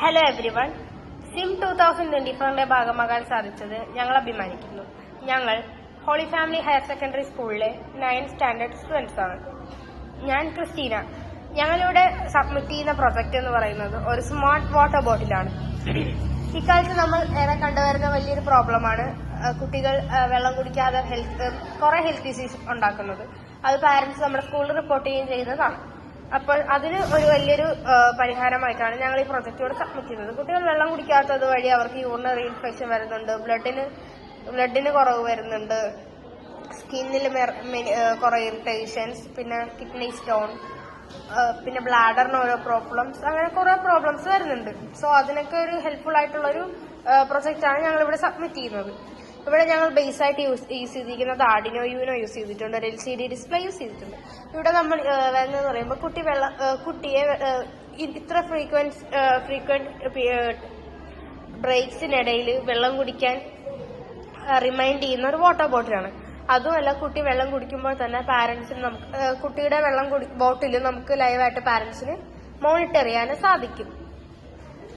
Hello everyone. SIM 2024 ഭാഗമാകാൻ സാധിച്ചത് ഞങ്ങൾ അഭിമാനിക്കുന്നു. ഞങ്ങൾ ഹോളി ഫാമിലി ഹയർ സെക്കൻഡറി സ്കൂളിലെ 9th സ്റ്റാൻഡേർഡ് സ്റ്റുഡൻസ് ആണ്. ഞാൻ ക്രിസ്റ്റീന. ഞങ്ങളിവിടെ സബ്മിറ്റ് ചെയ്യുന്ന പ്രൊജക്ട് എന്ന് പറയുന്നത് ഒരു സ്മാർട്ട് വാട്ടർ ബോട്ടിലാണ്. ഇക്കാലത്ത് നമ്മൾ ഏറെ കണ്ടുവരുന്ന വലിയൊരു പ്രോബ്ലമാണ് കുട്ടികൾ വെള്ളം കുടിക്കാതെ കുറെ ഹെൽത്ത് ഇഷ്യൂസ് ഉണ്ടാക്കുന്നത്. അത് പാരന്റ്സ് നമ്മുടെ സ്കൂളിൽ റിപ്പോർട്ട് ചെയ്യുന്നതാണ്. അപ്പോൾ അതിന് ഒരു വലിയൊരു പരിഹാരമായിട്ടാണ് ഞങ്ങൾ ഈ പ്രൊജക്റ്റോട് സബ്മിറ്റ് ചെയ്യുന്നത്. കുട്ടികൾ വെള്ളം കുടിക്കാത്തത് വഴി അവർക്ക് യൂറിനറി ഇൻഫെക്ഷൻ വരുന്നുണ്ട്, ബ്ലഡിന് കുറവ് വരുന്നുണ്ട്, സ്കിന്നിൽ കുറെ ഇറിറ്റേഷൻസ്, പിന്നെ കിഡ്നി സ്റ്റോൺ, പിന്നെ ബ്ലാഡറിന് ഓരോ പ്രോബ്ലംസ്, അങ്ങനെ കുറെ പ്രോബ്ലംസ് വരുന്നുണ്ട്. സോ അതിനൊക്കെ ഒരു ഹെൽപ്ഫുൾ ആയിട്ടുള്ള ഒരു പ്രൊജക്റ്റാണ് ഞങ്ങൾ ഇവിടെ സബ്മിറ്റ് ചെയ്യുന്നത്. ഇവിടെ ഞങ്ങൾ ബേസ് ആയിട്ട് യൂസ് ചെയ്തിരിക്കുന്നത് ആർഡിനോ യൂനോ യൂസ് ചെയ്തിട്ടുണ്ട്, ഒരു LCD ഡിസ്പ്ലേ യൂസ് ചെയ്തിട്ടുണ്ട്. ഇവിടെ നമ്മൾ വരുന്നതെന്ന് പറയുമ്പോൾ കുട്ടിയെ ഇത്ര ഫ്രീക്വന്റ് ബ്രേക്സിനിടയിൽ വെള്ളം കുടിക്കാൻ റിമൈൻഡ് ചെയ്യുന്ന ഒരു വാട്ടർ ബോട്ടിലാണ്. അതുമല്ല, കുട്ടി വെള്ളം കുടിക്കുമ്പോൾ തന്നെ പാരന്റ്സിന് കുട്ടിയുടെ ബോട്ടിൽ നമുക്ക് ലൈവായിട്ട് പാരന്റ്സിന് മോണിറ്റർ ചെയ്യാൻ സാധിക്കും.